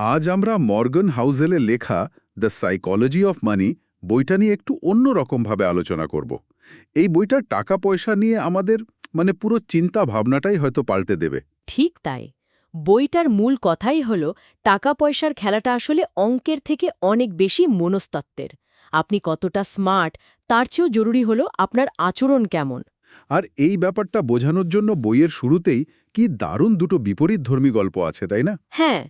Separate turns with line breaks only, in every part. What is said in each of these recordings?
আজ আমরা মর্গান হাউজেলের লেখা দ্য সাইকোলজি অফ মানি বইটা নিয়ে একটু অন্য রকমভাবে আলোচনা করব। এই বইটার টাকা পয়সা নিয়ে আমাদের পুরো চিন্তা ভাবনাটাই হয়তো পাল্টে দেবে।
ঠিক তাই। বইটার মূল কথাই হল টাকা পয়সার খেলাটা আসলে অঙ্কের থেকে অনেক বেশি মনস্তত্ত্বের। আপনি কতটা স্মার্ট তার চেয়েও জরুরি হল আপনার আচরণ কেমন।
আর এই ব্যাপারটা বোঝানোর জন্য বইয়ের শুরুতেই কি দারুণ দুটো বিপরীতধর্মী গল্প আছে, তাই না?
হ্যাঁ,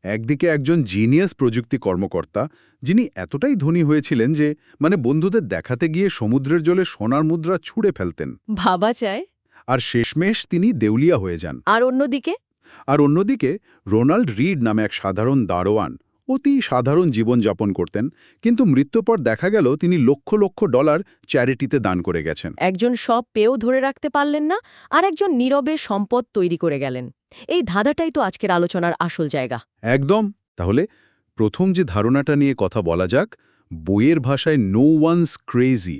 একদিকে একজন জিনিয়াস প্রযুক্তি কর্মকর্তা, যিনি এতটাই ধনী হয়েছিলেন যে বন্ধুদের দেখাতে গিয়ে সমুদ্রের জলে সোনার মুদ্রা ছুঁড়ে ফেলতেন।
ভাবা যায়।
আর শেষমেশ তিনি দেউলিয়া হয়ে যান।
আর
অন্যদিকে রোনাল্ড রিড নামে এক সাধারণ দারোয়ান অতি সাধারণ জীবনযাপন করতেন, কিন্তু মৃত্যুর পর দেখা গেল তিনি লক্ষ লক্ষ ডলার চ্যারিটিতে দান করে গেছেন।
একজন সব পেয়েও ধরে রাখতে পারলেন না, আর একজন নীরবে সম্পদ তৈরি করে গেলেন। এই ধাঁধাটাই তো আজকের আলোচনার আসল জায়গা।
একদম। তাহলে প্রথম যে ধারণাটা নিয়ে কথা বলা যাক, বইয়ের ভাষায় নো ওয়ানস ক্রেজি,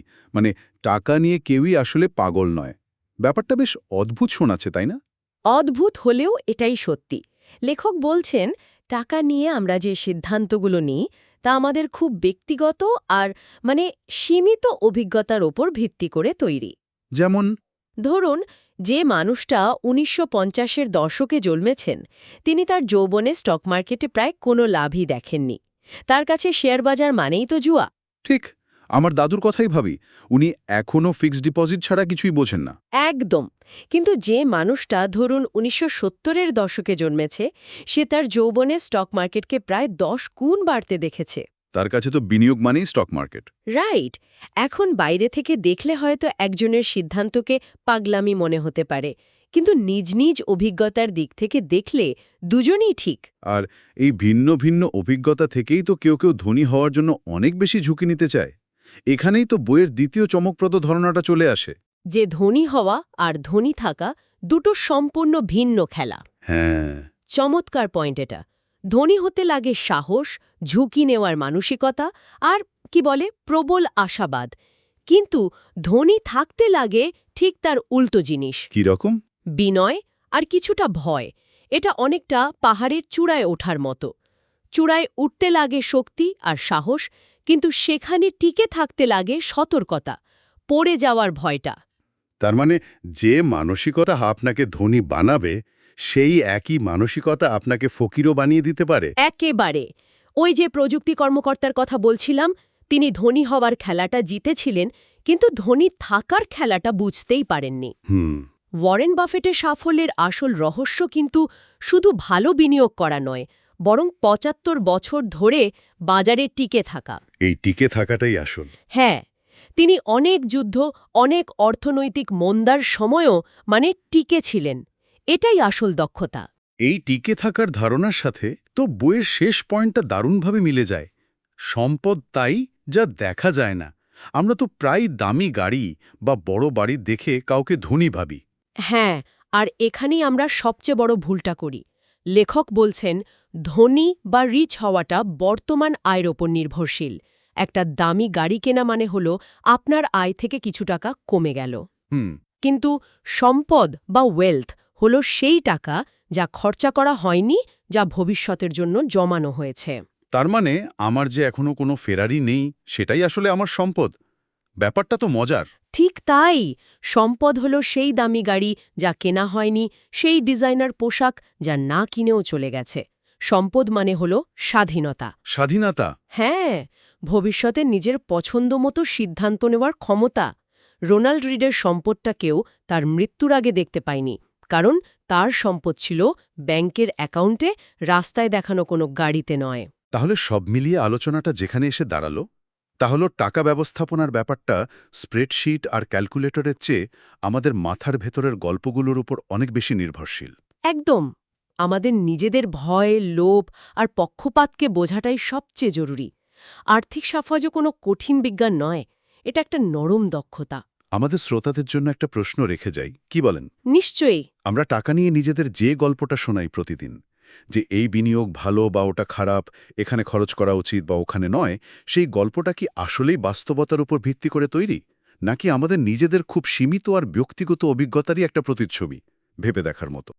টাকা নিয়ে কেউই আসলে পাগল নয়। ব্যাপারটা বেশ অদ্ভুত শোনাচ্ছে, তাই না?
অদ্ভুত হলেও এটাই সত্যি। লেখক বলছেন, টাকা নিয়ে আমরা যে সিদ্ধান্তগুলো নিই তা আমাদের খুব ব্যক্তিগত আর সীমিত অভিজ্ঞতার ওপর ভিত্তি করে তৈরি।
যেমন
ধরুন, যে মানুষটা ১৯৫০-এর দশকে জন্মেছেন, তিনি তার যৌবনে স্টক মার্কেটে প্রায় কোনো লাভই দেখেননি। তার কাছে শেয়ার বাজার মানেই তো জুয়া।
ঠিক, আমার দাদুর কথাই ভাবি, উনি এখনও ফিক্সড ডিপোজিট ছাড়া কিছুই বোঝেন না।
একদম। কিন্তু যে মানুষটা ধরুন ১৯৭০-এর দশকে জন্মেছে, সে তার যৌবনে স্টক মার্কেটকে প্রায় ১০ গুণ বাড়তে দেখেছে।
তার কাছে তো বিনিয়োগ মানেই স্টক মার্কেট।
রাইট। এখন বাইরে থেকে দেখলে হয়তো একজনের সিদ্ধান্তকে পাগলামি মনে হতে পারে, কিন্তু নিজ নিজ অভিজ্ঞতার দিক থেকে দেখলে দুজনেই ঠিক।
আর এই ভিন্ন ভিন্ন অভিজ্ঞতা থেকেই তো কেউ কেউ ধনী হওয়ার জন্য অনেক বেশি ঝুঁকি নিতে চায়। এখানেই তো বইয়ের দ্বিতীয় চমকপ্রদ ধারণাটা চলে আসে,
যে ধনী হওয়া আর ধনী থাকা দুটো সম্পূর্ণ ভিন্ন খেলা।
হ্যাঁ,
চমৎকার পয়েন্ট এটা। ধনী হতে লাগে সাহস, ঝুঁকি নেওয়ার মানসিকতা আর প্রবল আশাবাদ। কিন্তু ধনী থাকতে লাগে ঠিক তার উল্টো জিনিস।
কি রকম?
বিনয় আর কিছুটা ভয়। এটা অনেকটা পাহাড়ের চূড়ায় ওঠার মতো। চূড়ায় উঠতে লাগে শক্তি আর সাহস, কিন্তু সেখানে টিকে থাকতে লাগে সতর্কতা, পড়ে যাওয়ার ভয়টা।
তার যে মানসিকতা আপনাকে ধনী বানাবে, সেই একই মানসিকতা আপনাকে ফকিরও বানিয়ে দিতে পারে।
একেবারে। ওই যে প্রযুক্তি কর্মকর্তার কথা বলছিলাম, তিনি ধনী হওয়ার খেলাটা জিতেছিলেন, কিন্তু ধনী থাকার খেলাটা বুঝতেই পারেননি। ওয়ারেন বাফেটের সাফল্যের আসল রহস্য কিন্তু শুধু ভালো বিনিয়োগ করা নয়, বরং ৭৫ বছর ধরে বাজারে টিকে থাকা।
এই টিকে থাকাটাই আসল।
হ্যাঁ, তিনি অনেক যুদ্ধ, অনেক অর্থনৈতিক মন্দার সময়ও টিকে ছিলেন। এটাই আসল দক্ষতা।
এই টিকে থাকার ধারণার সাথে তো বইয়ের শেষ পয়েন্টটা দারুণভাবে মিলে যায়। সম্পদ তাই যা দেখা যায় না। আমরা তো প্রায় দামি গাড়ি বা বড় বাড়ি দেখে কাউকে ধনী ভাবি।
হ্যাঁ, আর এখানেই আমরা সবচেয়ে বড় ভুলটা করি। লেখক বলছেন, ধনী বা রিচ হওয়াটা বর্তমান আয়ের ওপর নির্ভরশীল। একটা দামি গাড়ি কেনা হল আপনার আয় থেকে কিছু টাকা কমে গেল। কিন্তু সম্পদ বা ওয়েলথ হল সেই টাকা যা খরচা করা হয়নি, যা ভবিষ্যতের জন্য জমানো হয়েছে।
তার আমার যে এখনো কোনো ফেরারি নেই, সেটাই আসলে আমার সম্পদ। ব্যাপারটা তো মজার।
ঠিক তাই। সম্পদ হল সেই দামি গাড়ি যা কেনা হয়নি, সেই ডিজাইনার পোশাক যা না কিনেও চলে গেছে। সম্পদ হল স্বাধীনতা।
স্বাধীনতা?
হ্যাঁ, ভবিষ্যতে নিজের পছন্দ মতো সিদ্ধান্ত নেওয়ার ক্ষমতা। রোনাল্ড রিডের সম্পদটাকেও তার মৃত্যুর আগে দেখতে পায়নি, কারণ তার সম্পদ ছিল ব্যাংকের অ্যাকাউন্টে, রাস্তায় দেখানো কোনো গাড়িতে নয়।
তাহলে সব মিলিয়ে আলোচনাটা যেখানে এসে দাঁড়ালো, তাহলে টাকা ব্যবস্থাপনার ব্যাপারটা স্প্রেডশিট আর ক্যালকুলেটরের চেয়ে আমাদের মাথার ভেতরের গল্পগুলোর উপর অনেক বেশি নির্ভরশীল।
একদম। আমাদের নিজেদের ভয়, লোভ আর পক্ষপাতকে বোঝাটাই সবচেয়ে জরুরি। আর্থিক সাফল্য কোনো কঠিন বিজ্ঞান নয়, এটা একটা নরম দক্ষতা।
আমাদের শ্রোতাদের জন্য একটা প্রশ্ন রেখে যাই, কি বলেন?
নিশ্চয়ই।
আমরা টাকা নিয়ে নিজেদের যে গল্পটা শোনাই প্রতিদিন, যে এই বিনিয়োগ ভালো বা ওটা খারাপ, এখানে খরচ করা উচিত বা ওখানে নয়, সেই গল্পটা কি আসলেই বাস্তবতার উপর ভিত্তি করে তৈরি, নাকি আমাদের নিজেদের খুব সীমিত আর ব্যক্তিগত অভিজ্ঞতারই একটা প্রতিচ্ছবি? ভেবে দেখার মতো।